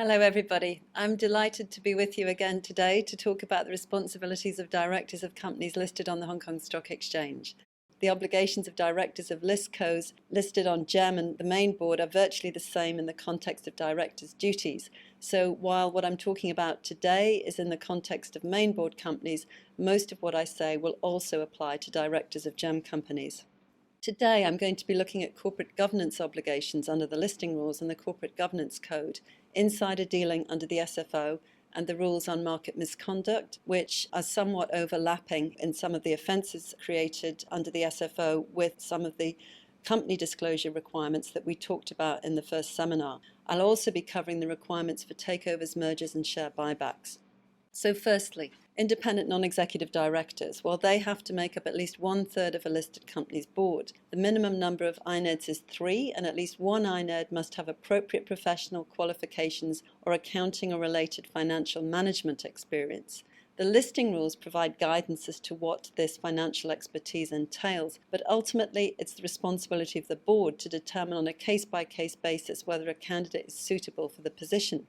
Hello everybody. I'm delighted to be with you again today to talk about the responsibilities of directors of companies listed on the Hong Kong Stock Exchange. The obligations of directors of listcos listed on GEM and the main board are virtually the same in the context of directors' duties. So while what I'm talking about today is in the context of main board companies, most of what I say will also apply to directors of GEM companies. Today I'm going to be looking at corporate governance obligations under the listing rules and the corporate governance code, insider dealing under the SFO, and the rules on market misconduct, which are somewhat overlapping in some of the offences created under the SFO with some of the company disclosure requirements that we talked about in the first seminar. I'll also be covering the requirements for takeovers, mergers and share buybacks. So firstly, independent non-executive directors, while they have to make up at least 1/3 of a listed company's board, the minimum number of INEDS is 3, and at least one INED must have appropriate professional qualifications or accounting or related financial management experience. The listing rules provide guidance as to what this financial expertise entails, but ultimately it's the responsibility of the board to determine on a case-by-case basis whether a candidate is suitable for the position.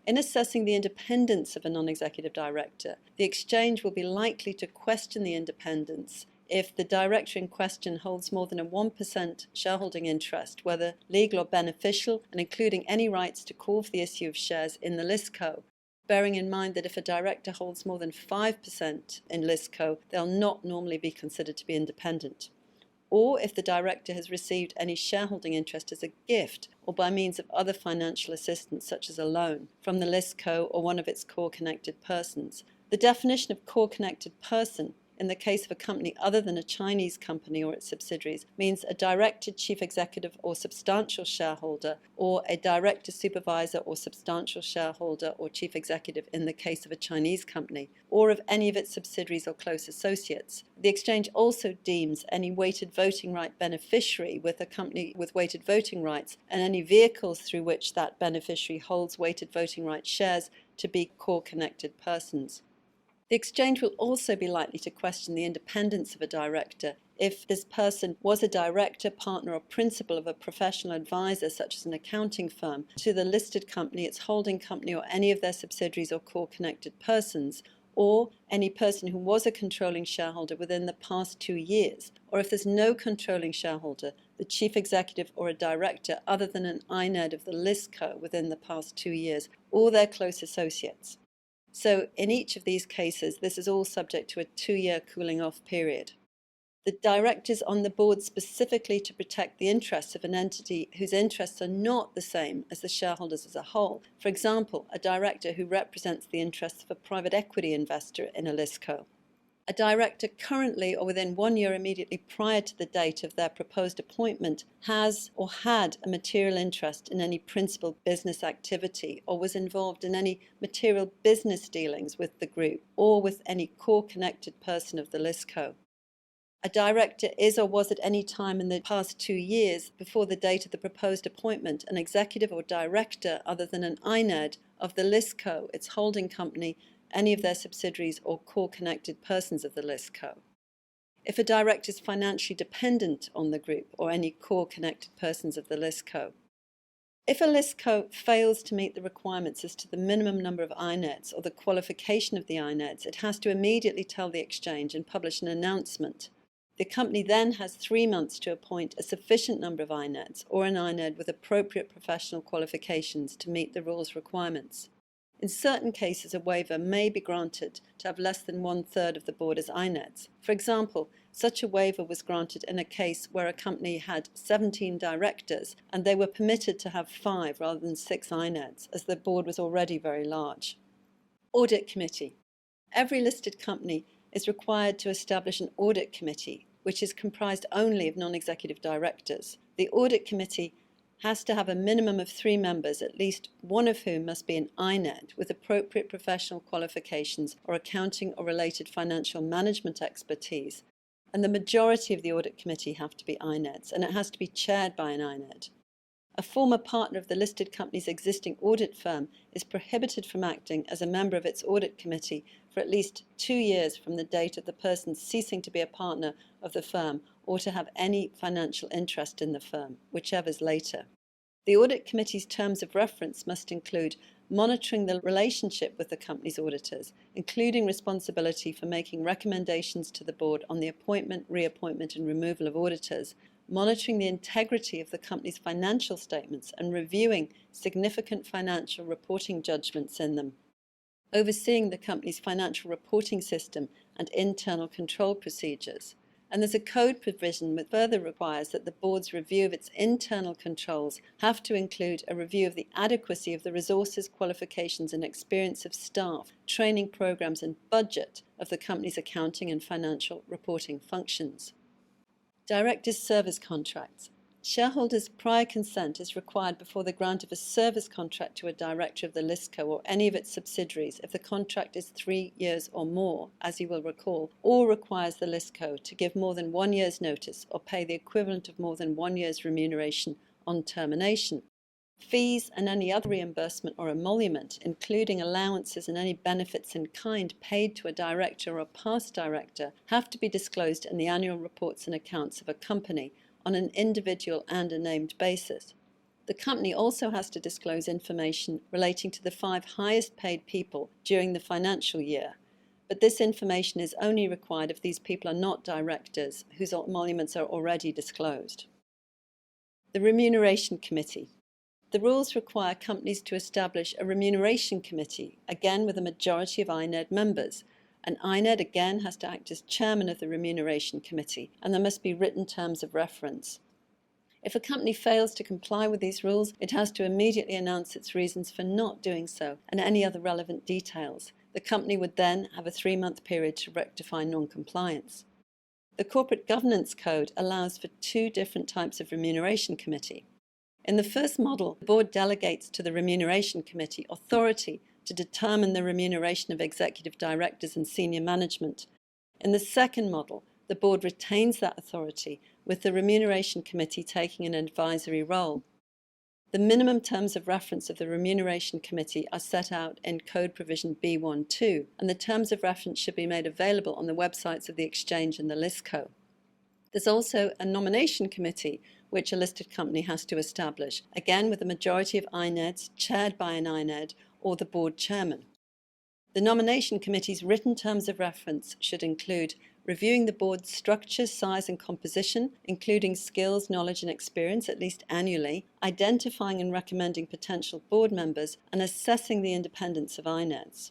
In assessing the independence of a non-executive director, the exchange will be likely to question the independence if the director in question holds more than a 1% shareholding interest, whether legal or beneficial, and including any rights to call for the issue of shares in the listco, bearing in mind that if a director holds more than 5% in listco, they'll not normally be considered to be independent. Or if the director has received any shareholding interest as a gift or by means of other financial assistance such as a loan from the listco or one of its core connected persons. The definition of core connected person in the case of a company other than a Chinese company or its subsidiaries means a director, chief executive or substantial shareholder, or a director, supervisor or substantial shareholder or chief executive in the case of a Chinese company, or of any of its subsidiaries or close associates. The exchange also deems any weighted voting right beneficiary with a company with weighted voting rights and any vehicles through which that beneficiary holds weighted voting right shares to be core connected persons. The exchange will also be likely to question the independence of a director if this person was a director, partner or principal of a professional advisor such as an accounting firm to the listed company, its holding company or any of their subsidiaries or core connected persons, or any person who was a controlling shareholder within the past 2 years, or if there's no controlling shareholder, the chief executive or a director other than an INED of the listco within the past 2 years, or their close associates. So in each of these cases, this is all subject to a 2-year cooling off period. The directors on the board specifically to protect the interests of an entity whose interests are not the same as the shareholders as a whole. For example, a director who represents the interests of a private equity investor in a listco. A director currently or within 1 year immediately prior to the date of their proposed appointment has or had a material interest in any principal business activity or was involved in any material business dealings with the group or with any core connected person of the listco. A director is or was at any time in the past 2 years before the date of the proposed appointment an executive or director other than an INED of the listco, its holding company, any of their subsidiaries or core connected persons of the listco. If a director is financially dependent on the group or any core connected persons of the listco. If a listco fails to meet the requirements as to the minimum number of INEDs or the qualification of the INEDs, it has to immediately tell the exchange and publish an announcement. The company then has 3 months to appoint a sufficient number of INEDs or an INED with appropriate professional qualifications to meet the rules requirements. In certain cases, a waiver may be granted to have less than 1/3 of the board as INEDs. For example, such a waiver was granted in a case where a company had 17 directors and they were permitted to have 5 rather than 6 INEDs, as the board was already very large. Audit committee. Every listed company is required to establish an audit committee, which is comprised only of non-executive directors. The audit committee has to have a minimum of 3 members, at least one of whom must be an INED with appropriate professional qualifications or accounting or related financial management expertise. And the majority of the audit committee have to be INEDs, and it has to be chaired by an INED. A former partner of the listed company's existing audit firm is prohibited from acting as a member of its audit committee for at least 2 years from the date of the person ceasing to be a partner of the firm or to have any financial interest in the firm, whichever is later. The Audit Committee's terms of reference must include monitoring the relationship with the company's auditors, including responsibility for making recommendations to the board on the appointment, reappointment and removal of auditors, monitoring the integrity of the company's financial statements and reviewing significant financial reporting judgments in them, overseeing the company's financial reporting system and internal control procedures. And there's a code provision that further requires that the board's review of its internal controls have to include a review of the adequacy of the resources, qualifications and experience of staff, training programs and budget of the company's accounting and financial reporting functions. Directors' service contracts. Shareholders' prior consent is required before the grant of a service contract to a director of the ListCo or any of its subsidiaries if the contract is 3 years or more, as you will recall, or requires the ListCo to give more than 1 year's notice or pay the equivalent of more than 1 year's remuneration on termination. Fees and any other reimbursement or emolument, including allowances and any benefits in kind paid to a director or a past director, have to be disclosed in the annual reports and accounts of a company on an individual and a named basis. The company also has to disclose information relating to the 5 highest paid people during the financial year, but this information is only required if these people are not directors whose emoluments are already disclosed. The Remuneration Committee. The rules require companies to establish a remuneration committee, again with a majority of INED members. And INED again has to act as chairman of the Remuneration Committee, and there must be written terms of reference. If a company fails to comply with these rules, it has to immediately announce its reasons for not doing so and any other relevant details. The company would then have a 3-month period to rectify non-compliance. The Corporate Governance Code allows for 2 different types of remuneration committee. In the first model, the board delegates to the Remuneration Committee authority to determine the remuneration of executive directors and senior management. In the second model, the board retains that authority, with the Remuneration Committee taking an advisory role. The minimum terms of reference of the Remuneration Committee are set out in Code Provision B12, and the terms of reference should be made available on the websites of the Exchange and the ListCo. There's also a Nomination Committee, which a listed company has to establish, again with a majority of INEDs, chaired by an INED, or the board chairman. The Nomination Committee's written terms of reference should include reviewing the board's structure, size and composition, including skills, knowledge and experience at least annually, identifying and recommending potential board members, and assessing the independence of INEDs.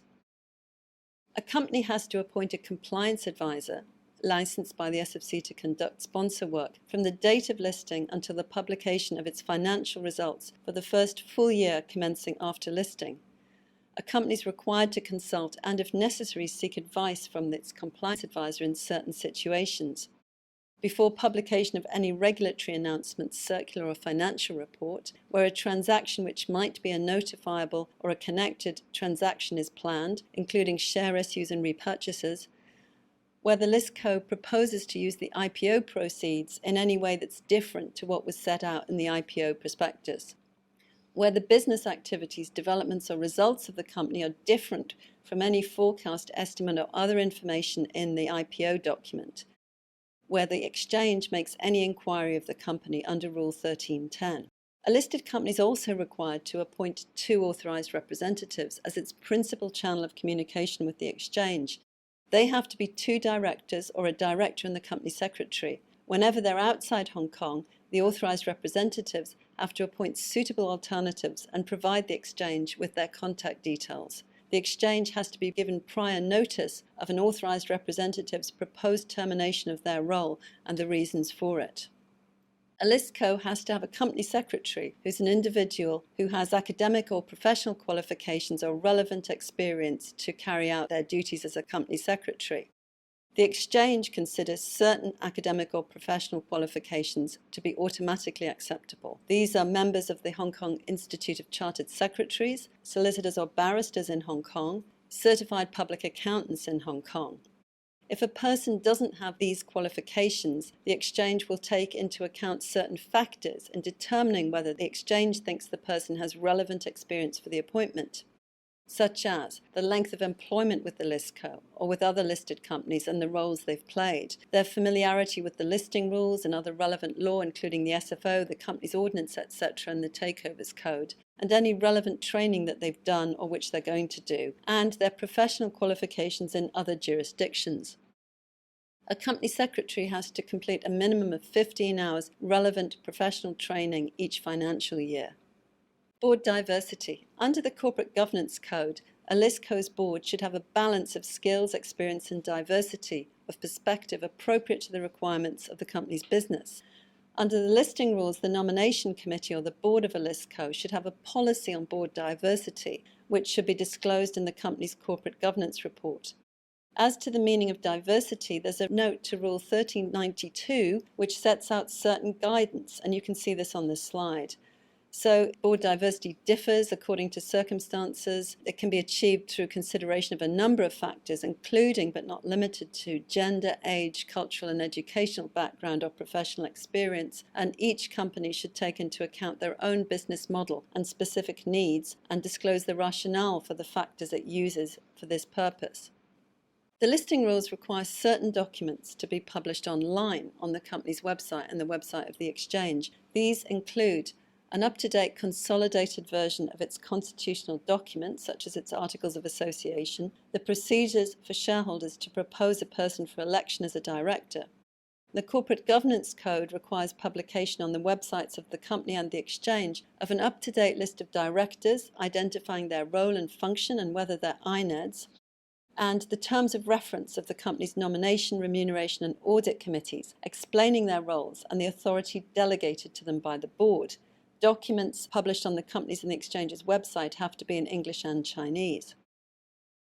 A company has to appoint a compliance advisor, licensed by the SFC to conduct sponsor work, from the date of listing until the publication of its financial results for the first full year commencing after listing. A company is required to consult and, if necessary, seek advice from its compliance advisor in certain situations. Before publication of any regulatory announcement, circular or financial report, where a transaction which might be a notifiable or a connected transaction is planned, including share issues and repurchases, where the ListCo proposes to use the IPO proceeds in any way that's different to what was set out in the IPO prospectus, where the business activities, developments or results of the company are different from any forecast, estimate or other information in the IPO document, where the exchange makes any inquiry of the company under Rule 1310. A listed company is also required to appoint 2 authorised representatives as its principal channel of communication with the exchange. They have to be 2 directors or a director and the company secretary. Whenever they're outside Hong Kong, the authorised representatives have to appoint suitable alternatives and provide the exchange with their contact details. The exchange has to be given prior notice of an authorised representative's proposed termination of their role and the reasons for it. A ListCo has to have a company secretary who's an individual who has academic or professional qualifications or relevant experience to carry out their duties as a company secretary. The exchange considers certain academic or professional qualifications to be automatically acceptable. These are members of the Hong Kong Institute of Chartered Secretaries, solicitors or barristers in Hong Kong, certified public accountants in Hong Kong. If a person doesn't have these qualifications, the exchange will take into account certain factors in determining whether the exchange thinks the person has relevant experience for the appointment. such as the length of employment with the listco or with other listed companies and the roles they've played, their familiarity with the listing rules and other relevant law, including the SFO, the company's ordinance, etc., and the Takeovers Code, and any relevant training that they've done or which they're going to do, and their professional qualifications in other jurisdictions. A company secretary has to complete a minimum of 15 hours relevant professional training each financial year. Board diversity. Under the Corporate Governance Code, a listco's board should have a balance of skills, experience, and diversity of perspective appropriate to the requirements of the company's business. Under the listing rules, the nomination committee or the board of a listco should have a policy on board diversity, which should be disclosed in the company's corporate governance report. As to the meaning of diversity, there's a note to Rule 1392, which sets out certain guidance, and you can see this on this slide. So board diversity differs according to circumstances. It can be achieved through consideration of a number of factors, including but not limited to gender, age, cultural and educational background or professional experience, and each company should take into account their own business model and specific needs and disclose the rationale for the factors it uses for this purpose. The listing rules require certain documents to be published online on the company's website and the website of the exchange. These include an up-to-date consolidated version of its constitutional documents, such as its articles of association, the procedures for shareholders to propose a person for election as a director. The Corporate Governance Code requires publication on the websites of the company and the exchange of an up-to-date list of directors, identifying their role and function and whether they're INEDS, and the terms of reference of the company's nomination, remuneration and audit committees, explaining their roles and the authority delegated to them by the board. Documents published on the company's and the exchange's website have to be in English and Chinese.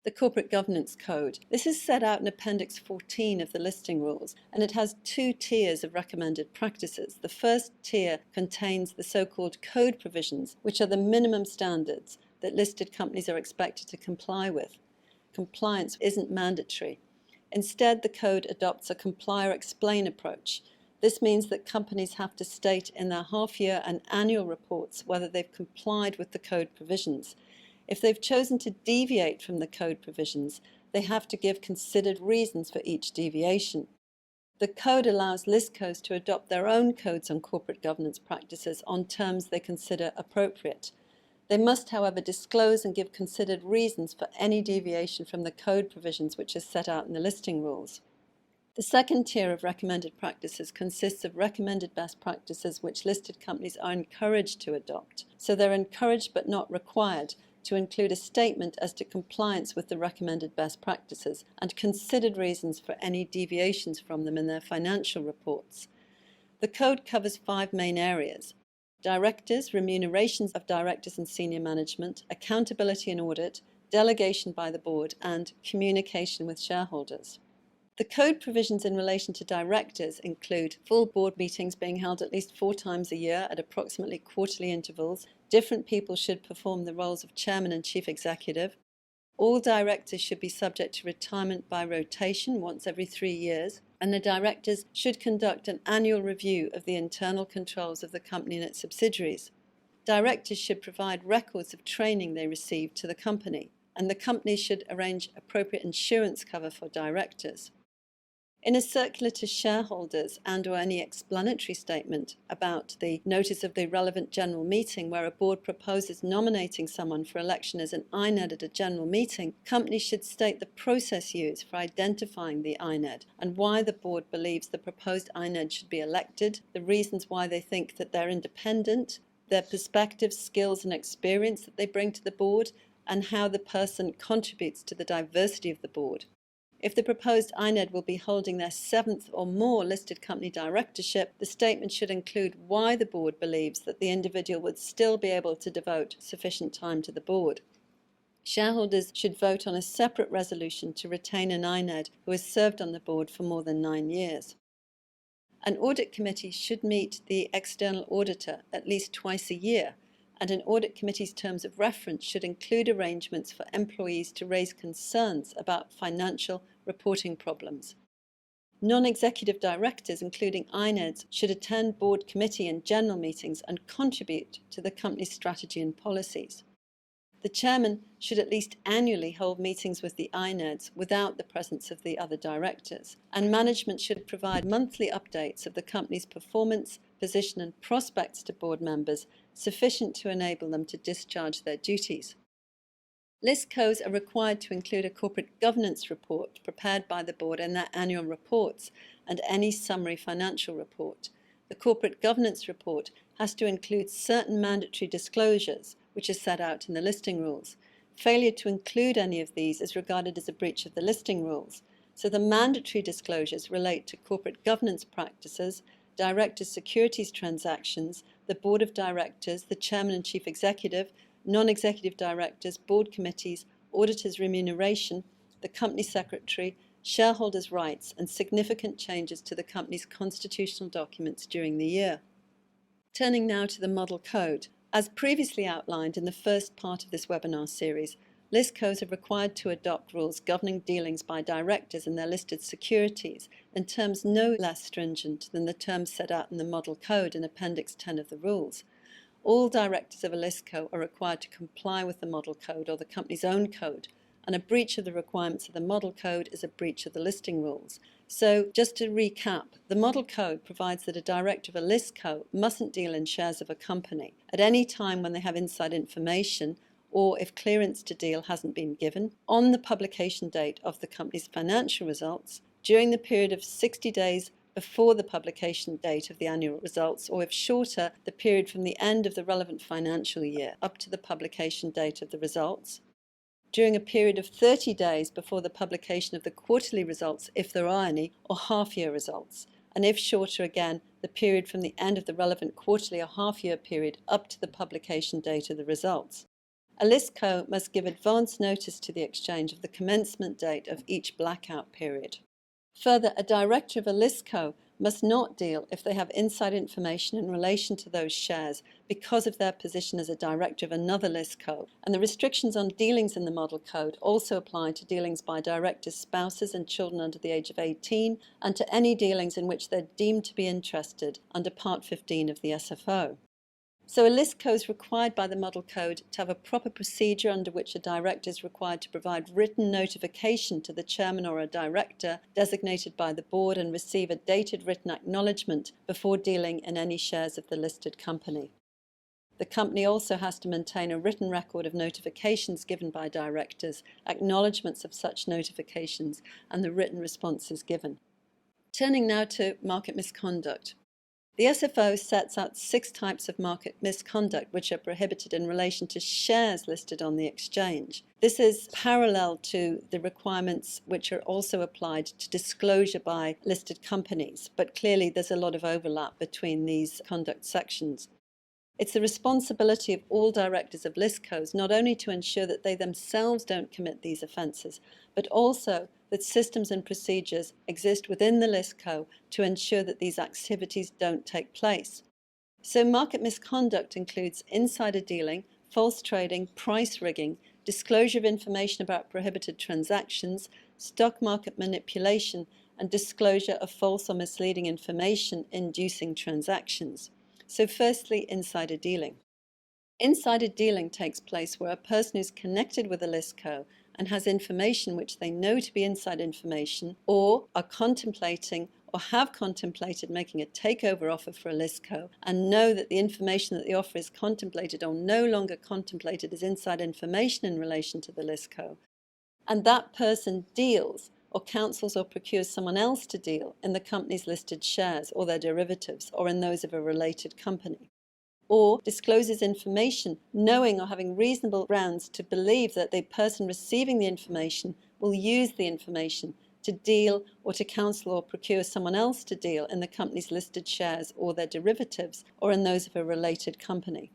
The Corporate Governance Code. This is set out in Appendix 14 of the listing rules, and it has two tiers of recommended practices. The first tier contains the so-called code provisions, which are the minimum standards that listed companies are expected to comply with. Compliance isn't mandatory. Instead, the code adopts a comply-or-explain approach. This means that companies have to state in their half-year and annual reports whether they've complied with the code provisions. If they've chosen to deviate from the code provisions, they have to give considered reasons for each deviation. The code allows listcos to adopt their own codes on corporate governance practices on terms they consider appropriate. They must, however, disclose and give considered reasons for any deviation from the code provisions which is set out in the listing rules. The second tier of recommended practices consists of recommended best practices which listed companies are encouraged to adopt. So they're encouraged but not required to include a statement as to compliance with the recommended best practices and considered reasons for any deviations from them in their financial reports. The code covers 5 main areas: directors, remunerations of directors and senior management, accountability and audit, delegation by the board, and communication with shareholders. The code provisions in relation to directors include full board meetings being held at least 4 times a year at approximately quarterly intervals. Different people should perform the roles of chairman and chief executive. All directors should be subject to retirement by rotation once every 3 years, and the directors should conduct an annual review of the internal controls of the company and its subsidiaries. Directors should provide records of training they received to the company, and the company should arrange appropriate insurance cover for directors. In a circular to shareholders and/or any explanatory statement about the notice of the relevant general meeting where a board proposes nominating someone for election as an INED at a general meeting, companies should state the process used for identifying the INED and why the board believes the proposed INED should be elected, the reasons why they think that they're independent, their perspectives, skills and experience that they bring to the board, and how the person contributes to the diversity of the board. If the proposed INED will be holding their 7th or more listed company directorship, the statement should include why the board believes that the individual would still be able to devote sufficient time to the board. Shareholders should vote on a separate resolution to retain an INED who has served on the board for more than 9 years. An audit committee should meet the external auditor at least twice a year, and an audit committee's terms of reference should include arrangements for employees to raise concerns about financial reporting problems. Non-executive directors, including INEDs, should attend board committee and general meetings and contribute to the company's strategy and policies. The chairman should at least annually hold meetings with the INEDS without the presence of the other directors, and management should provide monthly updates of the company's performance, position and prospects to board members, sufficient to enable them to discharge their duties. Listcos are required to include a corporate governance report prepared by the board in their annual reports and any summary financial report. The corporate governance report has to include certain mandatory disclosures, which are set out in the listing rules. Failure to include any of these is regarded as a breach of the listing rules. So the mandatory disclosures relate to corporate governance practices, directors' securities transactions, the board of directors, the chairman and chief executive, non-executive directors, board committees, auditors' remuneration, the company secretary, shareholders' rights, and significant changes to the company's constitutional documents during the year. Turning now to the model code. As previously outlined in the first part of this webinar series, listcos are required to adopt rules governing dealings by directors and their listed securities in terms no less stringent than the terms set out in the model code in Appendix 10 of the rules. All directors of a listco are required to comply with the model code or the company's own code, and a breach of the requirements of the model code is a breach of the listing rules. So, just to recap, the model code provides that a director of a listco mustn't deal in shares of a company at any time when they have inside information or if clearance to deal hasn't been given, on the publication date of the company's financial results, during the period of 60 days before the publication date of the annual results, or if shorter, the period from the end of the relevant financial year up to the publication date of the results, during a period of 30 days before the publication of the quarterly results, if there are any, or half-year results, and if shorter again, the period from the end of the relevant quarterly or half-year period up to the publication date of the results. A listco must give advance notice to the exchange of the commencement date of each blackout period. Further, a director of a listco must not deal if they have inside information in relation to those shares because of their position as a director of another listco. And the restrictions on dealings in the model code also apply to dealings by directors' spouses and children under the age of 18, and to any dealings in which they're deemed to be interested under Part 15 of the SFO. So a listco is required by the model code to have a proper procedure under which a director is required to provide written notification to the chairman or a director designated by the board and receive a dated written acknowledgement before dealing in any shares of the listed company. The company also has to maintain a written record of notifications given by directors, acknowledgements of such notifications, and the written responses given. Turning now to market misconduct. The SFO sets out 6 types of market misconduct which are prohibited in relation to shares listed on the exchange. This is parallel to the requirements which are also applied to disclosure by listed companies, but clearly there's a lot of overlap between these conduct sections. It's the responsibility of all directors of listcos not only to ensure that they themselves don't commit these offences, but also that systems and procedures exist within the listco to ensure that these activities don't take place. So market misconduct includes insider dealing, false trading, price rigging, disclosure of information about prohibited transactions, stock market manipulation, and disclosure of false or misleading information inducing transactions. So firstly, insider dealing. Insider dealing takes place where a person who's connected with a listco and has information which they know to be inside information, or are contemplating or have contemplated making a takeover offer for a listco and know that the information that the offer is contemplated or no longer contemplated as inside information in relation to the listco, and that person deals or counsels or procures someone else to deal in the company's listed shares or their derivatives or in those of a related company, or discloses information knowing or having reasonable grounds to believe that the person receiving the information will use the information to deal or to counsel or procure someone else to deal in the company's listed shares or their derivatives or in those of a related company.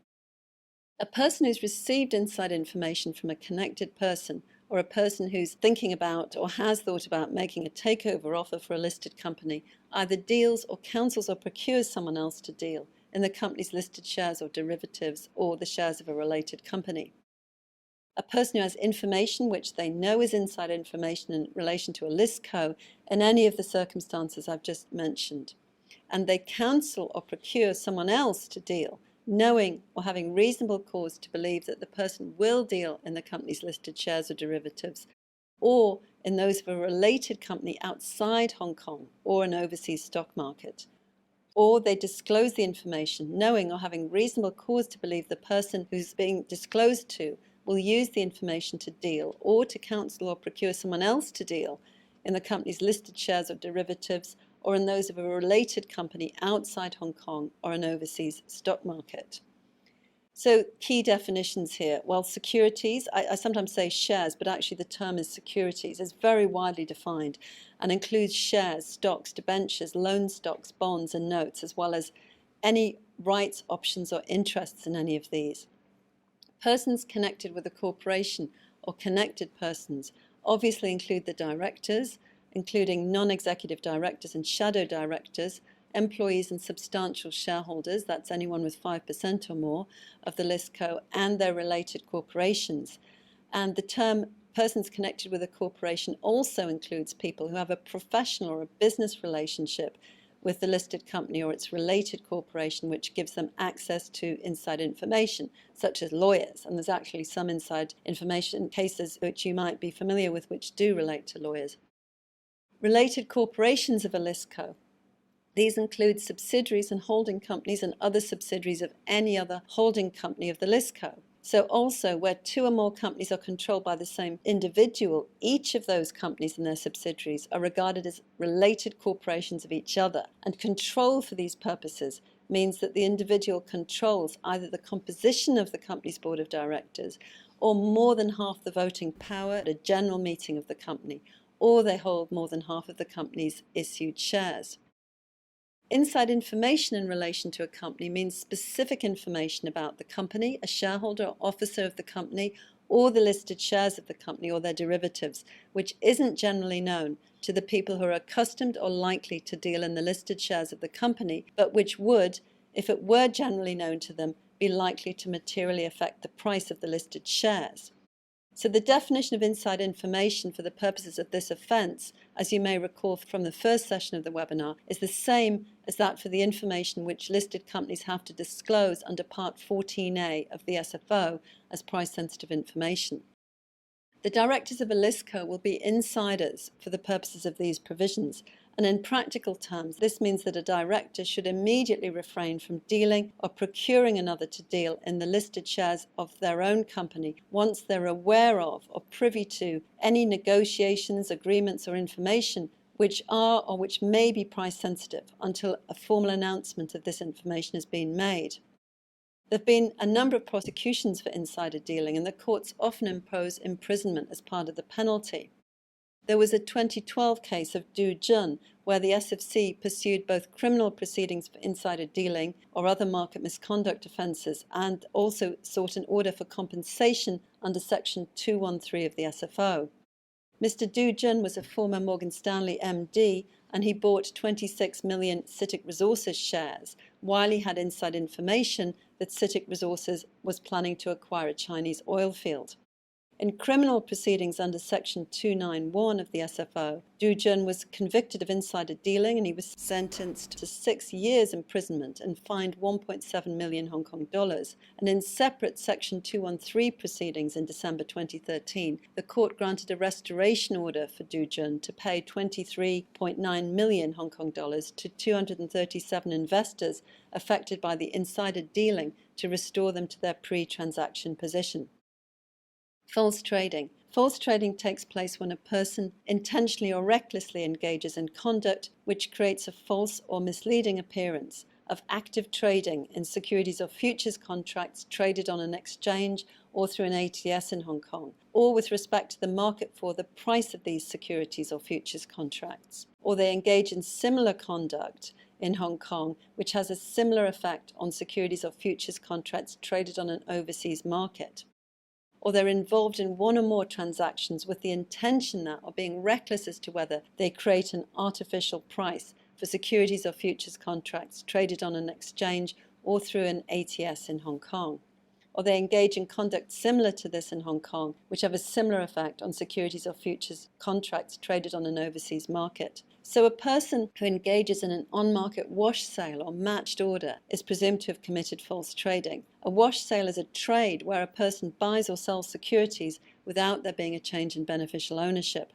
A person who's received inside information from a connected person or a person who's thinking about or has thought about making a takeover offer for a listed company either deals or counsels or procures someone else to deal in the company's listed shares or derivatives or the shares of a related company. A person who has information which they know is inside information in relation to a listco in any of the circumstances I've just mentioned, and they counsel or procure someone else to deal, knowing or having reasonable cause to believe that the person will deal in the company's listed shares or derivatives, or in those of a related company outside Hong Kong or an overseas stock market. Or they disclose the information, knowing or having reasonable cause to believe the person who's being disclosed to will use the information to deal or to counsel or procure someone else to deal in the company's listed shares or derivatives, or in those of a related company outside Hong Kong or an overseas stock market. So key definitions here. Well, securities, I sometimes say shares, but actually the term is securities, is very widely defined and includes shares, stocks, debentures, loan stocks, bonds and notes, as well as any rights, options or interests in any of these. Persons connected with a corporation or connected persons obviously include the directors, including non-executive directors and shadow directors, employees and substantial shareholders, that's anyone with 5% or more of the listco, and their related corporations. And the term persons connected with a corporation also includes people who have a professional or a business relationship with the listed company or its related corporation, which gives them access to inside information, such as lawyers. And there's actually some inside information cases which you might be familiar with which do relate to lawyers. Related corporations of a listco. These include subsidiaries and holding companies and other subsidiaries of any other holding company of the listco. So also where two or more companies are controlled by the same individual, each of those companies and their subsidiaries are regarded as related corporations of each other. And control for these purposes means that the individual controls either the composition of the company's board of directors or more than half the voting power at a general meeting of the company, or they hold more than half of the company's issued shares. Inside information in relation to a company means specific information about the company, a shareholder or officer of the company, or the listed shares of the company or their derivatives, which isn't generally known to the people who are accustomed or likely to deal in the listed shares of the company, but which would, if it were generally known to them, be likely to materially affect the price of the listed shares. So the definition of inside information for the purposes of this offence, as you may recall from the first session of the webinar, is the same as that for the information which listed companies have to disclose under Part 14A of the SFO as price-sensitive information. The directors of a listco will be insiders for the purposes of these provisions, and in practical terms, this means that a director should immediately refrain from dealing or procuring another to deal in the listed shares of their own company once they're aware of or privy to any negotiations, agreements or information which are or which may be price sensitive until a formal announcement of this information has been made. There have been a number of prosecutions for insider dealing, and the courts often impose imprisonment as part of the penalty. There was a 2012 case of Du Jun where the SFC pursued both criminal proceedings for insider dealing or other market misconduct offences and also sought an order for compensation under Section 213 of the SFO. Mr. Du Jun was a former Morgan Stanley MD, and he bought 26 million CITIC Resources shares while he had inside information that CITIC Resources was planning to acquire a Chinese oil field. In criminal proceedings under Section 291 of the SFO, Du Jun was convicted of insider dealing, and he was sentenced to 6 years imprisonment and fined 1.7 million Hong Kong dollars. And in separate Section 213 proceedings in December 2013, the court granted a restoration order for Du Jun to pay 23.9 million Hong Kong dollars to 237 investors affected by the insider dealing to restore them to their pre-transaction position. False trading. False trading takes place when a person intentionally or recklessly engages in conduct which creates a false or misleading appearance of active trading in securities or futures contracts traded on an exchange or through an ATS in Hong Kong, or with respect to the market for the price of these securities or futures contracts. Or they engage in similar conduct in Hong Kong, which has a similar effect on securities or futures contracts traded on an overseas market. Or they're involved in one or more transactions with the intention that, or being reckless as to whether they create an artificial price for securities or futures contracts traded on an exchange or through an ATS in Hong Kong. Or they engage in conduct similar to this in Hong Kong, which have a similar effect on securities or futures contracts traded on an overseas market. So a person who engages in an on-market wash sale or matched order is presumed to have committed false trading. A wash sale is a trade where a person buys or sells securities without there being a change in beneficial ownership.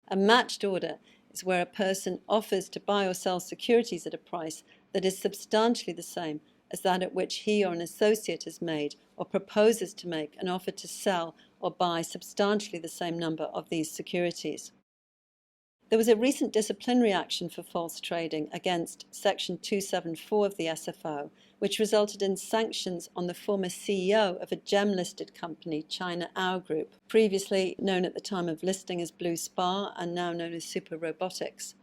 A matched order is where a person offers to buy or sell securities at a price that is substantially the same as that at which he or an associate has made or proposes to make an offer to sell or buy substantially the same number of these securities. There was a recent disciplinary action for false trading against Section 274 of the SFO, which resulted in sanctions on the former CEO of a gem-listed company, China Owl Group, previously known at the time of listing as Blue Spar and now known as Super Robotics.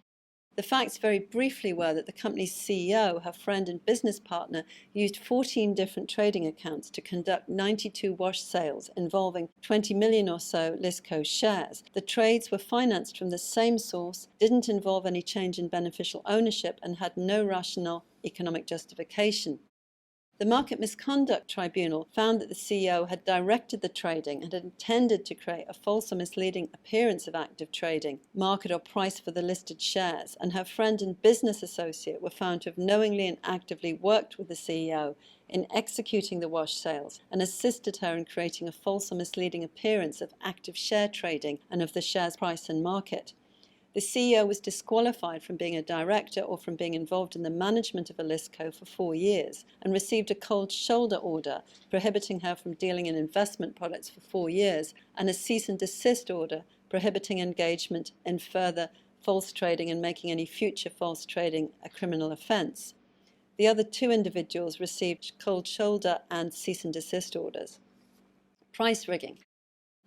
The facts very briefly were that the company's CEO, her friend and business partner, used 14 different trading accounts to conduct 92 wash sales involving 20 million or so Lisco shares. The trades were financed from the same source, didn't involve any change in beneficial ownership, and had no rational economic justification. The Market Misconduct Tribunal found that the CEO had directed the trading and had intended to create a false or misleading appearance of active trading, market or price for the listed shares, and her friend and business associate were found to have knowingly and actively worked with the CEO in executing the wash sales and assisted her in creating a false or misleading appearance of active share trading and of the share's price and market. The CEO was disqualified from being a director or from being involved in the management of a Lisco for 4 years and received a cold shoulder order prohibiting her from dealing in investment products for 4 years and a cease and desist order prohibiting engagement in further false trading and making any future false trading a criminal offence. The other 2 individuals received cold shoulder and cease and desist orders. Price rigging.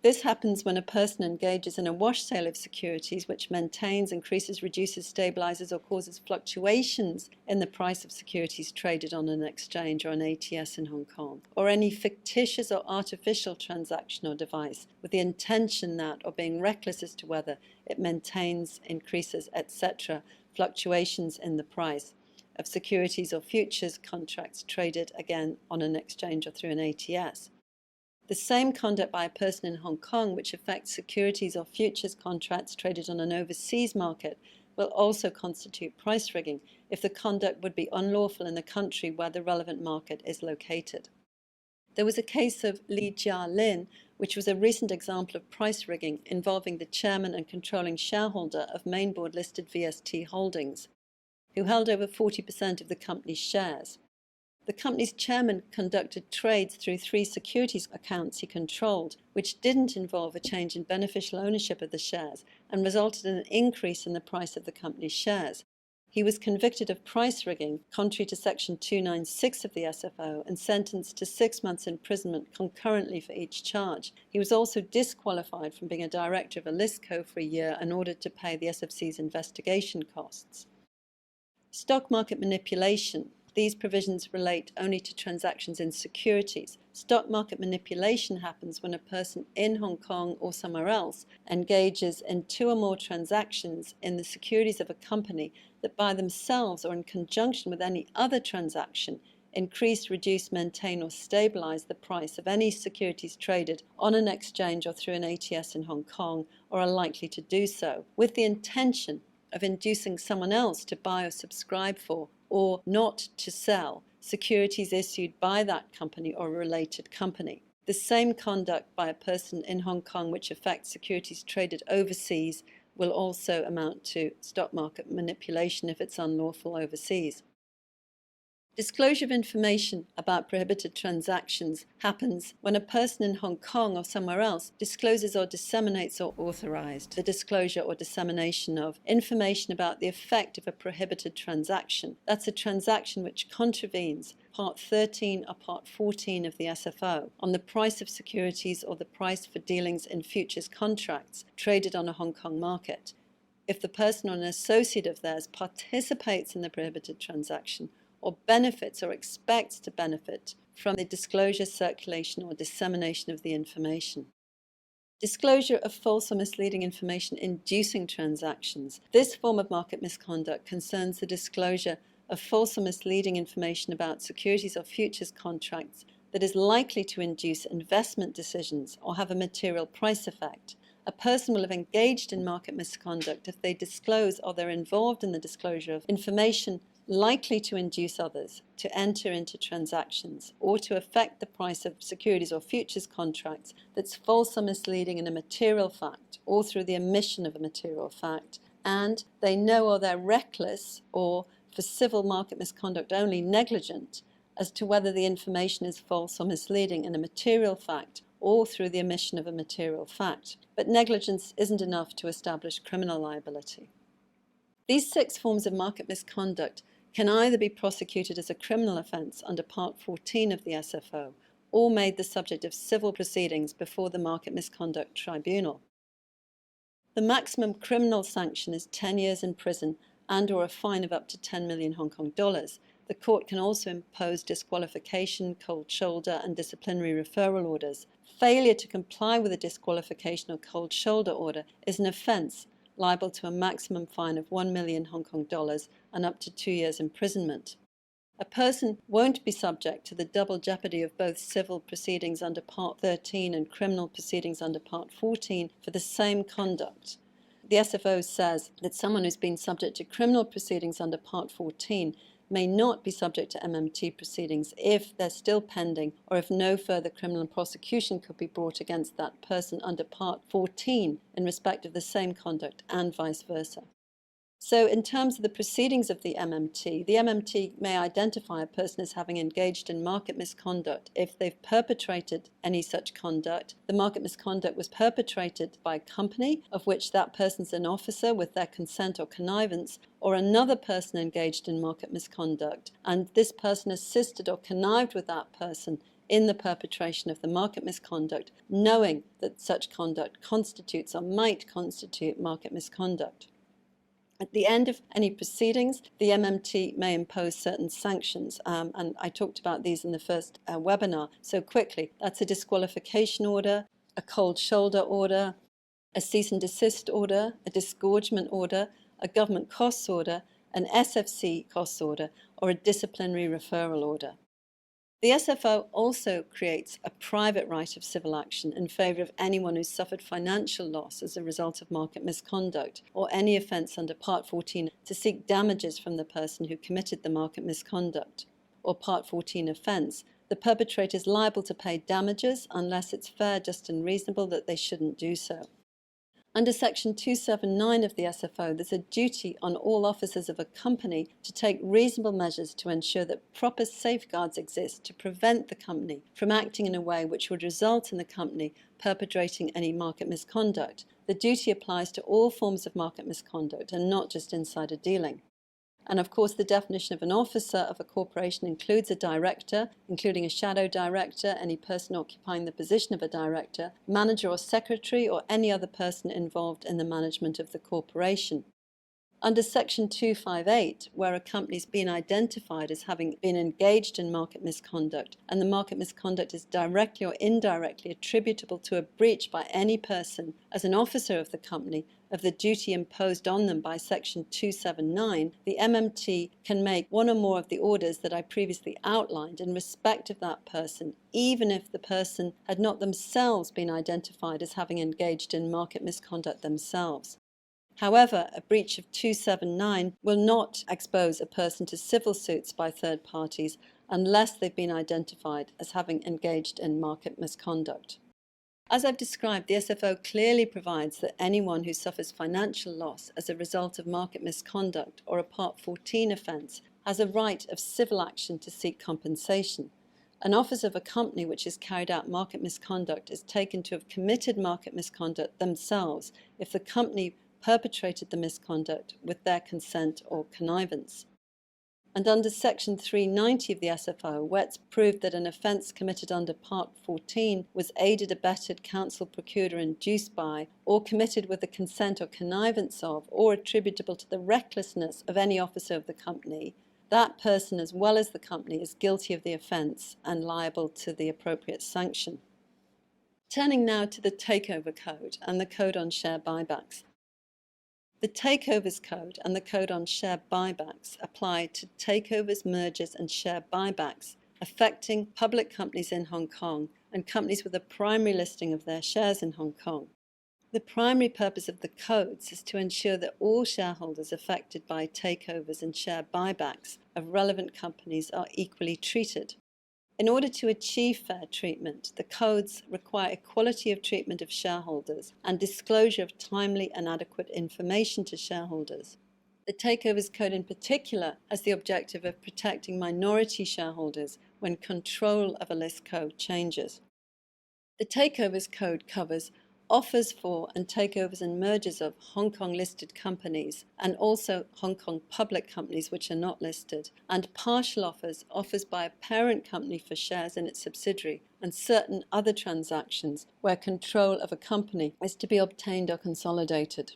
This happens when a person engages in a wash sale of securities which maintains, increases, reduces, stabilizes, or causes fluctuations in the price of securities traded on an exchange or an ATS in Hong Kong, or any fictitious or artificial transaction or device with the intention that, or being reckless as to whether it maintains, increases, etc., fluctuations in the price of securities or futures contracts traded again on an exchange or through an ATS. The same conduct by a person in Hong Kong which affects securities or futures contracts traded on an overseas market will also constitute price rigging if the conduct would be unlawful in the country where the relevant market is located. There was a case of Li Jialin, which was a recent example of price rigging involving the chairman and controlling shareholder of mainboard listed VST Holdings, who held over 40% of the company's shares. The company's chairman conducted trades through 3 securities accounts he controlled, which didn't involve a change in beneficial ownership of the shares and resulted in an increase in the price of the company's shares. He was convicted of price rigging, contrary to Section 296 of the SFO, and sentenced to 6 months imprisonment concurrently for each charge. He was also disqualified from being a director of a Lisco for a year and ordered to pay the SFC's investigation costs. Stock market manipulation. These provisions relate only to transactions in securities. Stock market manipulation happens when a person in Hong Kong or somewhere else engages in 2 or more transactions in the securities of a company that by themselves or in conjunction with any other transaction increase, reduce, maintain or stabilize the price of any securities traded on an exchange or through an ATS in Hong Kong or are likely to do so, with the intention of inducing someone else to buy or subscribe for or not to sell securities issued by that company or a related company. The same conduct by a person in Hong Kong which affects securities traded overseas will also amount to stock market manipulation if it's unlawful overseas. Disclosure of information about prohibited transactions happens when a person in Hong Kong or somewhere else discloses or disseminates or authorized the disclosure or dissemination of information about the effect of a prohibited transaction. That's a transaction which contravenes Part 13 or Part 14 of the SFO on the price of securities or the price for dealings in futures contracts traded on a Hong Kong market. If the person or an associate of theirs participates in the prohibited transaction or benefits or expects to benefit from the disclosure, circulation or dissemination of the information. Disclosure of false or misleading information inducing transactions. This form of market misconduct concerns the disclosure of false or misleading information about securities or futures contracts that is likely to induce investment decisions or have a material price effect. A person will have engaged in market misconduct if they disclose or they're involved in the disclosure of information likely to induce others to enter into transactions or to affect the price of securities or futures contracts that's false or misleading in a material fact or through the omission of a material fact, and they know or they're reckless or, for civil market misconduct only, negligent as to whether the information is false or misleading in a material fact or through the omission of a material fact. But negligence isn't enough to establish criminal liability. These 6 forms of market misconduct can either be prosecuted as a criminal offence under Part 14 of the SFO or made the subject of civil proceedings before the Market Misconduct Tribunal. The maximum criminal sanction is 10 years in prison and/or a fine of up to 10 million Hong Kong dollars. The court can also impose disqualification, cold shoulder, and disciplinary referral orders. Failure to comply with a disqualification or cold shoulder order is an offence liable to a maximum fine of 1 million Hong Kong dollars and up to 2 years imprisonment. A person won't be subject to the double jeopardy of both civil proceedings under Part 13 and criminal proceedings under Part 14 for the same conduct. The SFO says that someone who's been subject to criminal proceedings under Part 14 may not be subject to MMT proceedings if they're still pending or if no further criminal prosecution could be brought against that person under Part 14 in respect of the same conduct and vice versa. So in terms of the proceedings of the MMT may identify a person as having engaged in market misconduct if they've perpetrated any such conduct. The market misconduct was perpetrated by a company of which that person's an officer with their consent or connivance, or another person engaged in market misconduct, and this person assisted or connived with that person in the perpetration of the market misconduct, knowing that such conduct constitutes or might constitute market misconduct. At the end of any proceedings, the MMT may impose certain sanctions, and I talked about these in the first webinar. So quickly, that's a disqualification order, a cold shoulder order, a cease and desist order, a disgorgement order, a government costs order, an SFC costs order, or a disciplinary referral order. The SFO also creates a private right of civil action in favour of anyone who's suffered financial loss as a result of market misconduct or any offence under Part 14 to seek damages from the person who committed the market misconduct or Part 14 offence. The perpetrator is liable to pay damages unless it's fair, just and reasonable that they shouldn't do so. Under Section 279 of the SFO, there's a duty on all officers of a company to take reasonable measures to ensure that proper safeguards exist to prevent the company from acting in a way which would result in the company perpetrating any market misconduct. The duty applies to all forms of market misconduct and not just insider dealing. And of course, the definition of an officer of a corporation includes a director, including a shadow director, any person occupying the position of a director, manager or secretary, or any other person involved in the management of the corporation. Under Section 258, where a company's been identified as having been engaged in market misconduct, and the market misconduct is directly or indirectly attributable to a breach by any person as an officer of the company of the duty imposed on them by Section 279, the MMT can make one or more of the orders that I previously outlined in respect of that person, even if the person had not themselves been identified as having engaged in market misconduct themselves. However, a breach of 279 will not expose a person to civil suits by third parties unless they've been identified as having engaged in market misconduct. As I've described, the SFO clearly provides that anyone who suffers financial loss as a result of market misconduct or a Part 14 offence has a right of civil action to seek compensation. An officer of a company which has carried out market misconduct is taken to have committed market misconduct themselves if the company perpetrated the misconduct with their consent or connivance. And under Section 390 of the SFO, where it's proved that an offence committed under Part 14 was aided, abetted, counselled, procured or induced by, or committed with the consent or connivance of, or attributable to the recklessness of any officer of the company, that person as well as the company is guilty of the offence and liable to the appropriate sanction. Turning now to the Takeover Code and the Code on Share Buybacks. The Takeovers Code and the Code on Share Buybacks apply to takeovers, mergers and share buybacks affecting public companies in Hong Kong and companies with a primary listing of their shares in Hong Kong. The primary purpose of the codes is to ensure that all shareholders affected by takeovers and share buybacks of relevant companies are equally treated. In order to achieve fair treatment, the codes require equality of treatment of shareholders and disclosure of timely and adequate information to shareholders. The Takeovers Code in particular has the objective of protecting minority shareholders when control of a list code changes. The Takeovers Code covers offers for and takeovers and mergers of Hong Kong listed companies and also Hong Kong public companies which are not listed, and partial offers, offers by a parent company for shares in its subsidiary, and certain other transactions where control of a company is to be obtained or consolidated.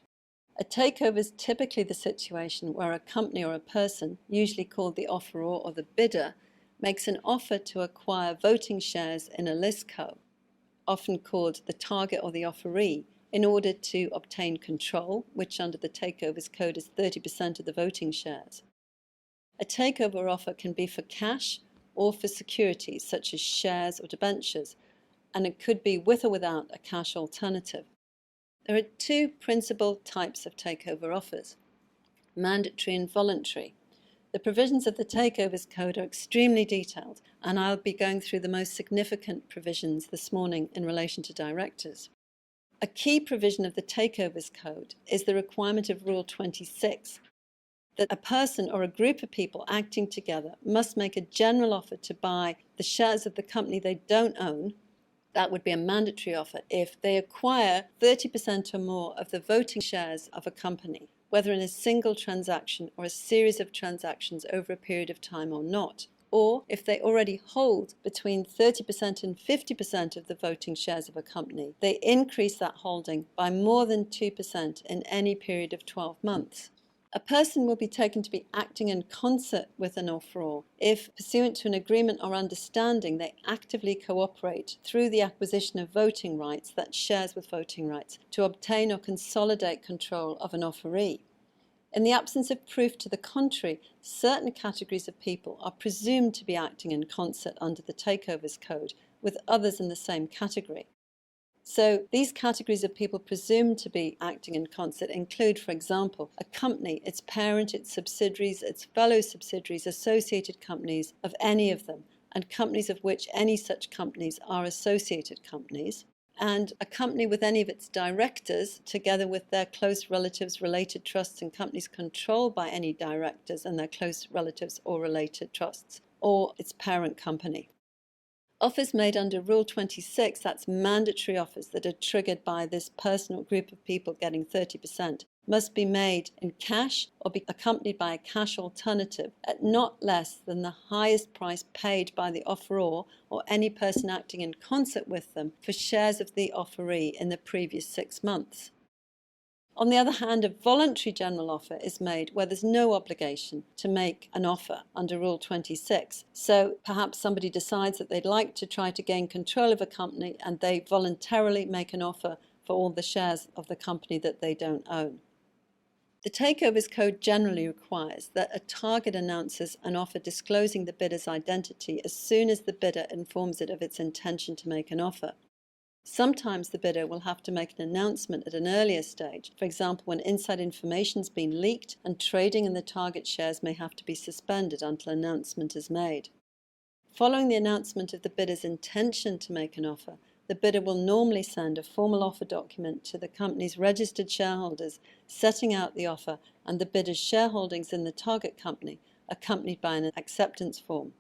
A takeover is typically the situation where a company or a person, usually called the offeror or the bidder, makes an offer to acquire voting shares in a list co, often called the target or the offeree, in order to obtain control, which under the Takeovers Code is 30% of the voting shares. A takeover offer can be for cash or for securities such as shares or debentures, and it could be with or without a cash alternative. There are two principal types of takeover offers: mandatory and voluntary. The provisions of the Takeovers Code are extremely detailed, and I'll be going through the most significant provisions this morning in relation to directors. A key provision of the Takeovers Code is the requirement of Rule 26, that a person or a group of people acting together must make a general offer to buy the shares of the company they don't own. That would be a mandatory offer if they acquire 30% or more of the voting shares of a company, whether in a single transaction or a series of transactions over a period of time or not, or if they already hold between 30% and 50% of the voting shares of a company, they increase that holding by more than 2% in any period of 12 months. A person will be taken to be acting in concert with an offeror if, pursuant to an agreement or understanding, they actively cooperate through the acquisition of voting rights, that's shares with voting rights, to obtain or consolidate control of an offeree. In the absence of proof to the contrary, certain categories of people are presumed to be acting in concert under the Takeovers Code with others in the same category. So these categories of people presumed to be acting in concert include, for example, a company, its parent, its subsidiaries, its fellow subsidiaries, associated companies of any of them, and companies of which any such companies are associated companies, and a company with any of its directors, together with their close relatives, related trusts, and companies controlled by any directors and their close relatives or related trusts, or its parent company. Offers made under Rule 26, that's mandatory offers that are triggered by this person or group of people getting 30%, must be made in cash or be accompanied by a cash alternative at not less than the highest price paid by the offeror or any person acting in concert with them for shares of the offeree in the previous 6 months. On the other hand, a voluntary general offer is made where there's no obligation to make an offer under Rule 26. So perhaps somebody decides that they'd like to try to gain control of a company and they voluntarily make an offer for all the shares of the company that they don't own. The Takeovers Code generally requires that a target announces an offer disclosing the bidder's identity as soon as the bidder informs it of its intention to make an offer. Sometimes the bidder will have to make an announcement at an earlier stage, for example when inside information has been leaked and trading in the target shares may have to be suspended until an announcement is made. Following the announcement of the bidder's intention to make an offer, the bidder will normally send a formal offer document to the company's registered shareholders setting out the offer and the bidder's shareholdings in the target company, accompanied by an acceptance form.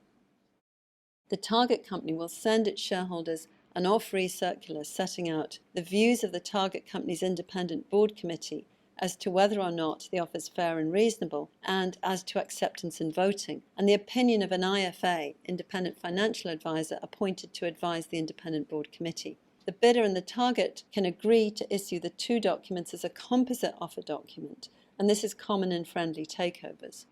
The target company will send its shareholders an offeree circular setting out the views of the target company's independent board committee as to whether or not the offer is fair and reasonable, and as to acceptance in voting, and the opinion of an IFA, independent financial advisor, appointed to advise the independent board committee. The bidder and the target can agree to issue the two documents as a composite offer document, and this is common in friendly takeovers.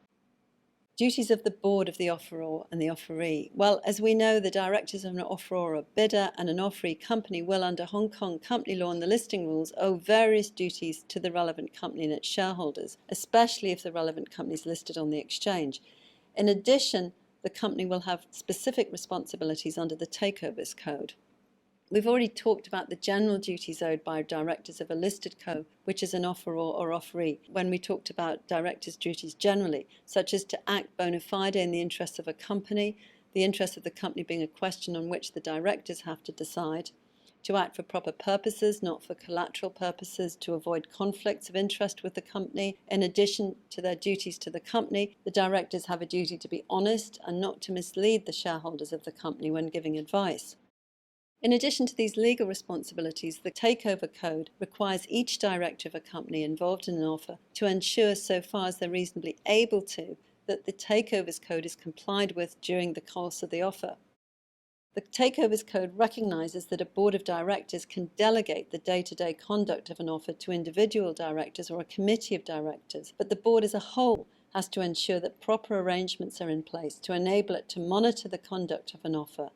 Duties of the board of the offeror and the offeree. Well, as we know, the directors of an offeror, a bidder, and an offeree company will, under Hong Kong company law and the listing rules, owe various duties to the relevant company and its shareholders, especially if the relevant company is listed on the exchange. In addition, the company will have specific responsibilities under the Takeovers Code. We've already talked about the general duties owed by directors of a listed co, which is an offeror or offeree, when we talked about directors' duties generally, such as to act bona fide in the interests of a company, the interest of the company being a question on which the directors have to decide, to act for proper purposes, not for collateral purposes, to avoid conflicts of interest with the company. In addition to their duties to the company, the directors have a duty to be honest and not to mislead the shareholders of the company when giving advice. In addition to these legal responsibilities, the Takeover Code requires each director of a company involved in an offer to ensure, so far as they're reasonably able to, that the Takeovers Code is complied with during the course of the offer. The Takeovers Code recognises that a board of directors can delegate the day-to-day conduct of an offer to individual directors or a committee of directors, but the board as a whole has to ensure that proper arrangements are in place to enable it to monitor the conduct of an offer,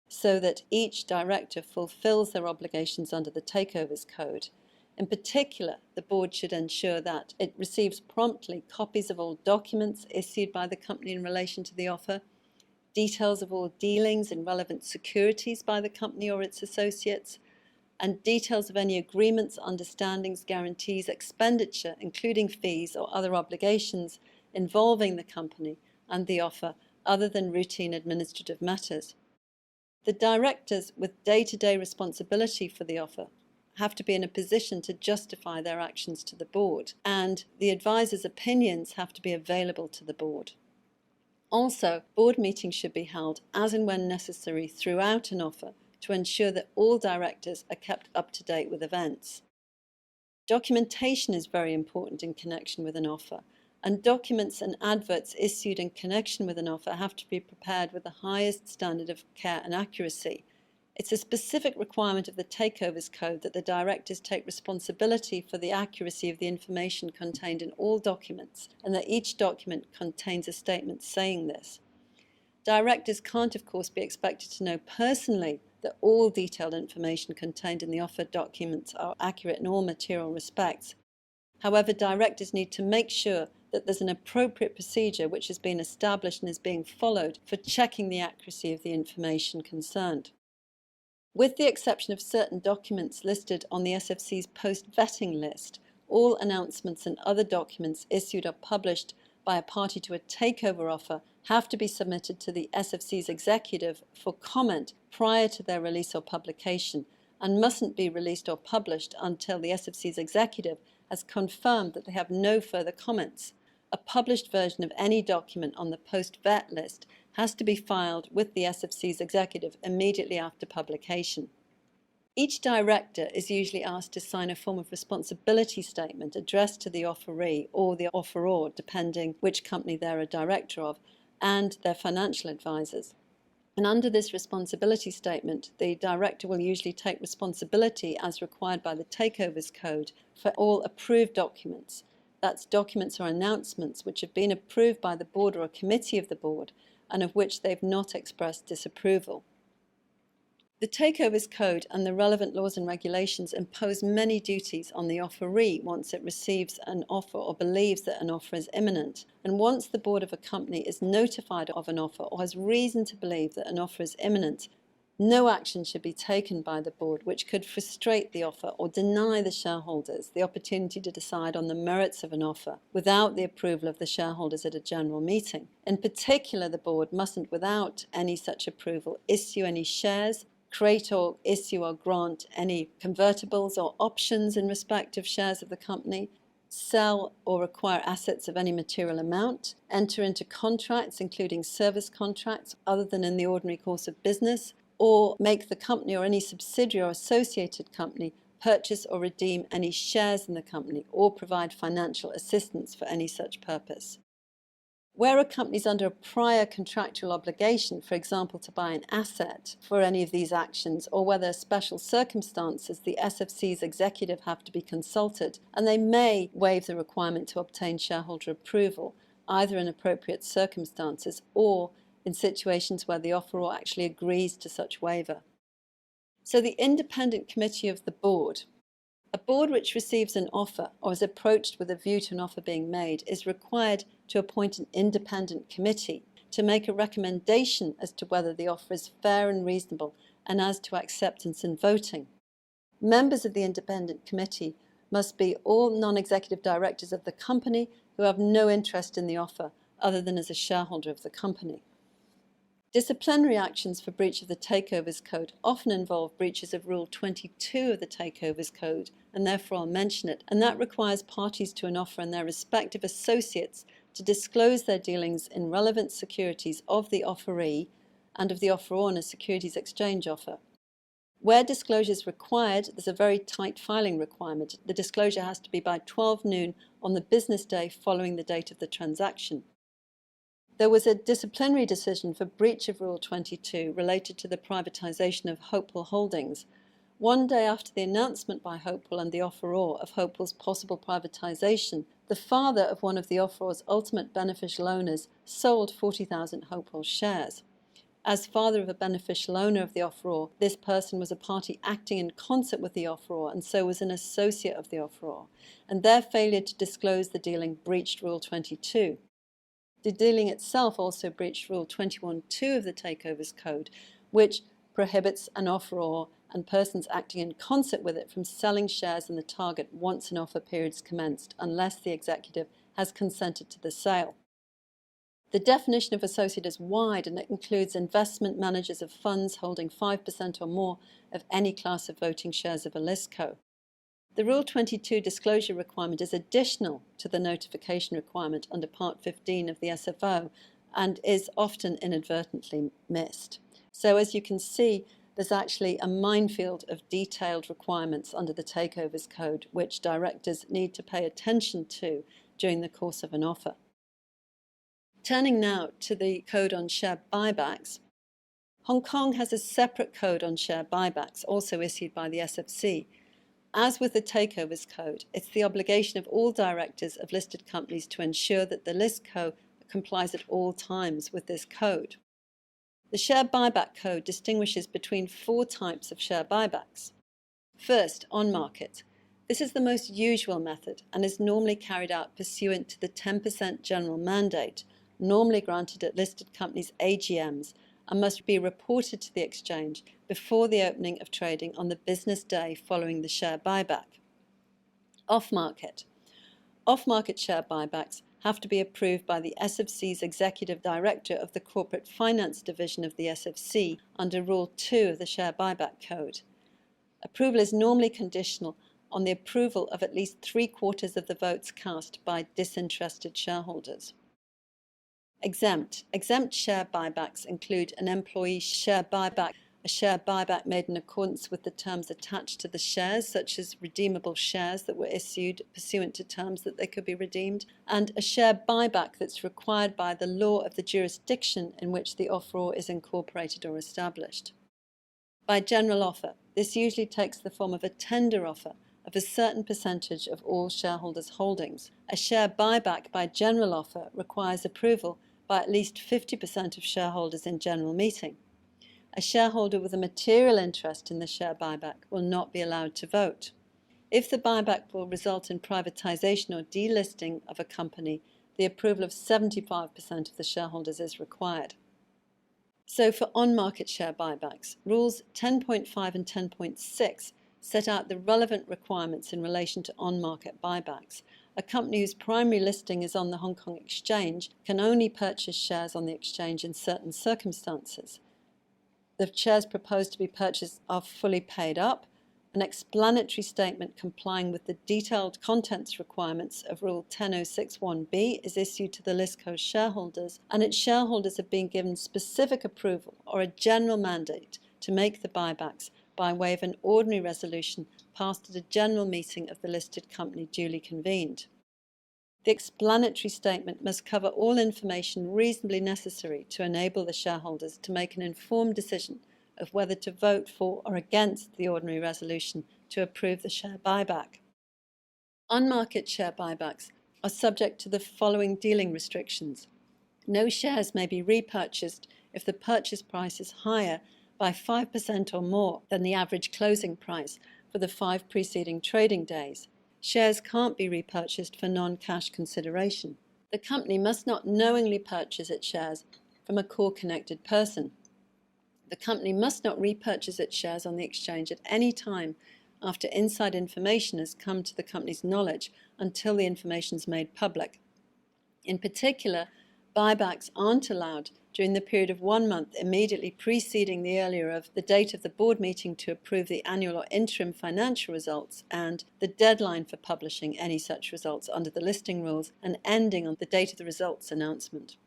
so that each director fulfills their obligations under the Takeovers Code. In particular, the board should ensure that it receives promptly copies of all documents issued by the company in relation to the offer, details of all dealings in relevant securities by the company or its associates, and details of any agreements, understandings, guarantees, expenditure, including fees or other obligations involving the company and the offer other than routine administrative matters. The directors with day-to-day responsibility for the offer have to be in a position to justify their actions to the board, and the advisor's opinions have to be available to the board. Also, board meetings should be held as and when necessary throughout an offer to ensure that all directors are kept up to date with events. Documentation is very important in connection with an offer, and documents and adverts issued in connection with an offer have to be prepared with the highest standard of care and accuracy. It's a specific requirement of the Takeovers Code that the directors take responsibility for the accuracy of the information contained in all documents, and that each document contains a statement saying this. Directors can't, of course, be expected to know personally that all detailed information contained in the offer documents are accurate in all material respects. However, directors need to make sure that there's an appropriate procedure which has been established and is being followed for checking the accuracy of the information concerned. With the exception of certain documents listed on the SFC's post-vetting list, all announcements and other documents issued or published by a party to a takeover offer have to be submitted to the SFC's executive for comment prior to their release or publication, and mustn't be released or published until the SFC's executive has confirmed that they have no further comments. A published version of any document on the post-vet list has to be filed with the SFC's executive immediately after publication. Each director is usually asked to sign a form of responsibility statement addressed to the offeree or the offeror, depending which company they're a director of, and their financial advisors. And under this responsibility statement, the director will usually take responsibility as required by the Takeovers Code for all approved documents. That's documents or announcements which have been approved by the board or a committee of the board and of which they've not expressed disapproval. The Takeovers Code and the relevant laws and regulations impose many duties on the offeree once it receives an offer or believes that an offer is imminent. And once the board of a company is notified of an offer or has reason to believe that an offer is imminent, no action should be taken by the board which could frustrate the offer or deny the shareholders the opportunity to decide on the merits of an offer without the approval of the shareholders at a general meeting. In particular, the board mustn't, without any such approval, issue any shares, create or issue or grant any convertibles or options in respect of shares of the company, sell or acquire assets of any material amount, enter into contracts, including service contracts, other than in the ordinary course of business, or make the company or any subsidiary or associated company purchase or redeem any shares in the company, or provide financial assistance for any such purpose. Where a company is under a prior contractual obligation, for example, to buy an asset for any of these actions, or where there are special circumstances, the SFC's executive have to be consulted, and they may waive the requirement to obtain shareholder approval, either in appropriate circumstances or in situations where the offeror actually agrees to such waiver. So the independent committee of the board. A board which receives an offer or is approached with a view to an offer being made is required to appoint an independent committee to make a recommendation as to whether the offer is fair and reasonable and as to acceptance and voting. Members of the independent committee must be all non-executive directors of the company who have no interest in the offer other than as a shareholder of the company. Disciplinary actions for breach of the Takeovers Code often involve breaches of Rule 22 of the Takeovers Code, and therefore I'll mention it, and that requires parties to an offer and their respective associates to disclose their dealings in relevant securities of the offeree and of the offeror on a securities exchange offer. Where disclosure is required, there's a very tight filing requirement. The disclosure has to be by 12 noon on the business day following the date of the transaction. There was a disciplinary decision for breach of Rule 22 related to the privatisation of Hopewell Holdings. One day after the announcement by Hopewell and the offeror of Hopewell's possible privatisation, the father of one of the offeror's ultimate beneficial owners sold 40,000 Hopewell shares. As father of a beneficial owner of the offeror, this person was a party acting in concert with the offeror and so was an associate of the offeror, and their failure to disclose the dealing breached Rule 22. The dealing itself also breached Rule 21.2 of the Takeovers Code, which prohibits an offeror and persons acting in concert with it from selling shares in the target once an offer period is commenced, unless the executive has consented to the sale. The definition of associate is wide, and it includes investment managers of funds holding 5% or more of any class of voting shares of a listco. The Rule 22 disclosure requirement is additional to the notification requirement under Part 15 of the SFO and is often inadvertently missed. So as you can see, there's actually a minefield of detailed requirements under the Takeovers Code which directors need to pay attention to during the course of an offer. Turning now to the code on share buybacks, Hong Kong has a separate code on share buybacks, also issued by the SFC. As with the Takeovers Code, it's the obligation of all directors of listed companies to ensure that the listco complies at all times with this code. The share buyback code distinguishes between 4 types of share buybacks. First, on market. This is the most usual method and is normally carried out pursuant to the 10% general mandate, normally granted at listed companies' AGMs, and must be reported to the exchange before the opening of trading on the business day following the share buyback. Off-market. Off-market share buybacks have to be approved by the SFC's Executive Director of the Corporate Finance Division of the SFC under Rule 2 of the Share Buyback Code. Approval is normally conditional on the approval of at least 3/4 of the votes cast by disinterested shareholders. Exempt. Exempt share buybacks include an employee share buyback, a share buyback made in accordance with the terms attached to the shares, such as redeemable shares that were issued pursuant to terms that they could be redeemed, and a share buyback that's required by the law of the jurisdiction in which the offeror is incorporated or established. By general offer, this usually takes the form of a tender offer of a certain percentage of all shareholders' holdings. A share buyback by general offer requires approval by at least 50% of shareholders in general meeting. A shareholder with a material interest in the share buyback will not be allowed to vote. If the buyback will result in privatisation or delisting of a company, the approval of 75% of the shareholders is required. So for on-market share buybacks, Rules 10.5 and 10.6 set out the relevant requirements in relation to on-market buybacks. A company whose primary listing is on the Hong Kong Exchange can only purchase shares on the exchange in certain circumstances. The shares proposed to be purchased are fully paid up. An explanatory statement complying with the detailed contents requirements of Rule 10.061B is issued to the listco shareholders, and its shareholders have been given specific approval or a general mandate to make the buybacks by way of an ordinary resolution passed at a general meeting of the listed company duly convened. The explanatory statement must cover all information reasonably necessary to enable the shareholders to make an informed decision of whether to vote for or against the ordinary resolution to approve the share buyback. On-market share buybacks are subject to the following dealing restrictions. No shares may be repurchased if the purchase price is higher by 5% or more than the average closing price for the 5 preceding trading days. Shares can't be repurchased for non-cash consideration. The company must not knowingly purchase its shares from a core-connected person. The company must not repurchase its shares on the exchange at any time after inside information has come to the company's knowledge until the information is made public. In particular, buybacks aren't allowed during the period of 1 month immediately preceding the earlier of the date of the board meeting to approve the annual or interim financial results and the deadline for publishing any such results under the listing rules and ending on the date of the results announcement.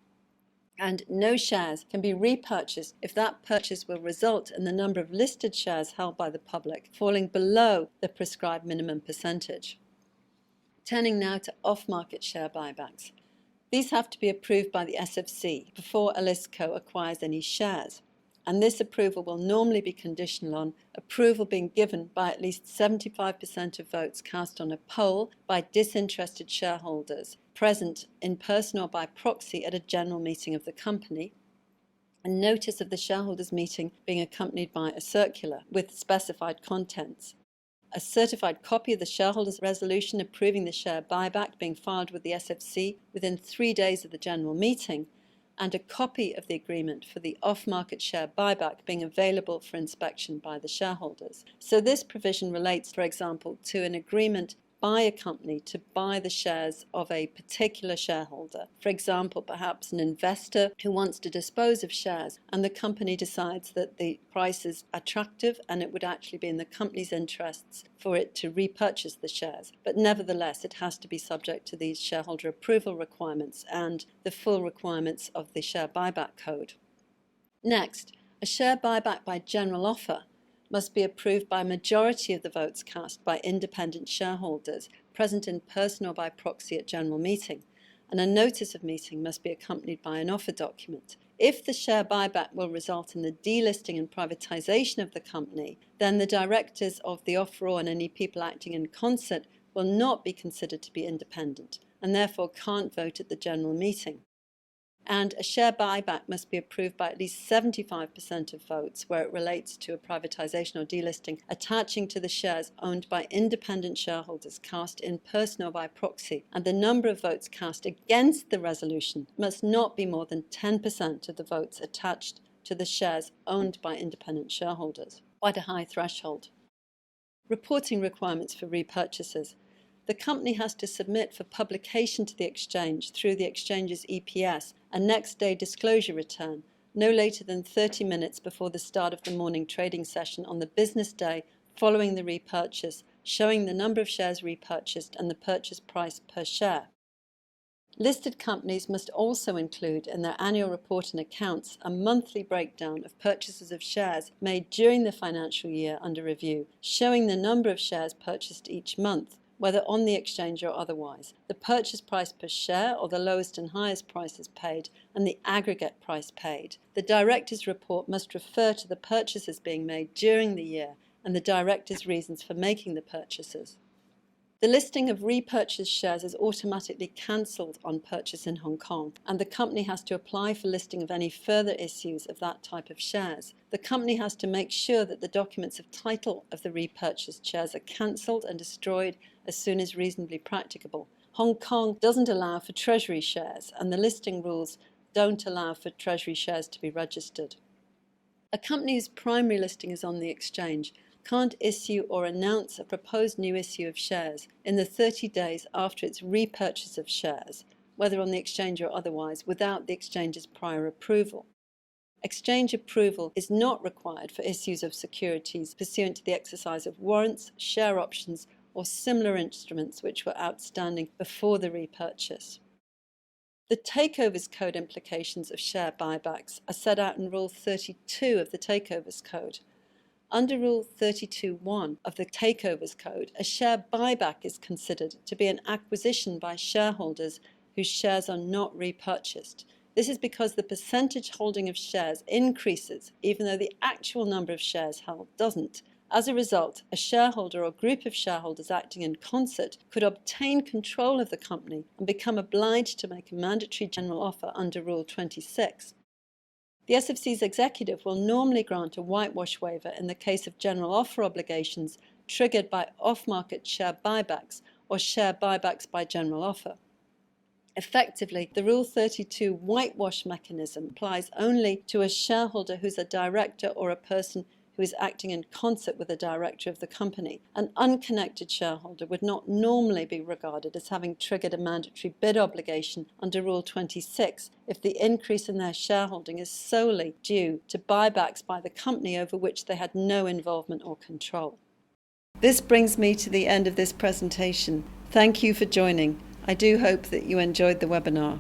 And no shares can be repurchased if that purchase will result in the number of listed shares held by the public falling below the prescribed minimum percentage. Turning now to off-market share buybacks. These have to be approved by the SFC before a listco acquires any shares, and this approval will normally be conditional on approval being given by at least 75% of votes cast on a poll by disinterested shareholders present in person or by proxy at a general meeting of the company, and notice of the shareholders' meeting being accompanied by a circular with specified contents. A certified copy of the shareholders' resolution approving the share buyback being filed with the SFC within 3 days of the general meeting, and a copy of the agreement for the off-market share buyback being available for inspection by the shareholders. So this provision relates, for example, to an agreement by a company to buy the shares of a particular shareholder. For example, perhaps an investor who wants to dispose of shares and the company decides that the price is attractive and it would actually be in the company's interests for it to repurchase the shares. But nevertheless, it has to be subject to these shareholder approval requirements and the full requirements of the share buyback code. Next, a share buyback by general offer must be approved by a majority of the votes cast by independent shareholders present in person or by proxy at general meeting, and a notice of meeting must be accompanied by an offer document. If the share buyback will result in the delisting and privatization of the company, then the directors of the offeror and any people acting in concert will not be considered to be independent and therefore can't vote at the general meeting. And a share buyback must be approved by at least 75% of votes where it relates to a privatization or delisting attaching to the shares owned by independent shareholders cast in person or by proxy, and the number of votes cast against the resolution must not be more than 10% of the votes attached to the shares owned by independent shareholders. Quite a high threshold. Reporting requirements for repurchases. The company has to submit for publication to the exchange through the exchange's EPS a next day disclosure return no later than 30 minutes before the start of the morning trading session on the business day following the repurchase, showing the number of shares repurchased and the purchase price per share. Listed companies must also include in their annual report and accounts a monthly breakdown of purchases of shares made during the financial year under review, showing the number of shares purchased each month, whether on the exchange or otherwise, the purchase price per share or the lowest and highest prices paid, and the aggregate price paid. The director's report must refer to the purchases being made during the year and the director's reasons for making the purchases. The listing of repurchased shares is automatically cancelled on purchase in Hong Kong, and the company has to apply for listing of any further issues of that type of shares. The company has to make sure that the documents of title of the repurchased shares are cancelled and destroyed as soon as reasonably practicable. Hong Kong doesn't allow for treasury shares, and the listing rules don't allow for treasury shares to be registered. A company's primary listing is on the exchange can't issue or announce a proposed new issue of shares in the 30 days after its repurchase of shares, whether on the exchange or otherwise, without the exchange's prior approval. Exchange approval is not required for issues of securities pursuant to the exercise of warrants, share options, or similar instruments which were outstanding before the repurchase. The Takeovers Code implications of share buybacks are set out in Rule 32 of the Takeovers Code. Under Rule 32.1 of the Takeovers Code, a share buyback is considered to be an acquisition by shareholders whose shares are not repurchased. This is because the percentage holding of shares increases even though the actual number of shares held doesn't. As a result, a shareholder or group of shareholders acting in concert could obtain control of the company and become obliged to make a mandatory general offer under Rule 26. The SFC's executive will normally grant a whitewash waiver in the case of general offer obligations triggered by off-market share buybacks or share buybacks by general offer. Effectively, the Rule 32 whitewash mechanism applies only to a shareholder who's a director or a person who is acting in concert with the director of the company. An unconnected shareholder would not normally be regarded as having triggered a mandatory bid obligation under Rule 26 if the increase in their shareholding is solely due to buybacks by the company over which they had no involvement or control. This brings me to the end of this presentation. Thank you for joining. I do hope that you enjoyed the webinar.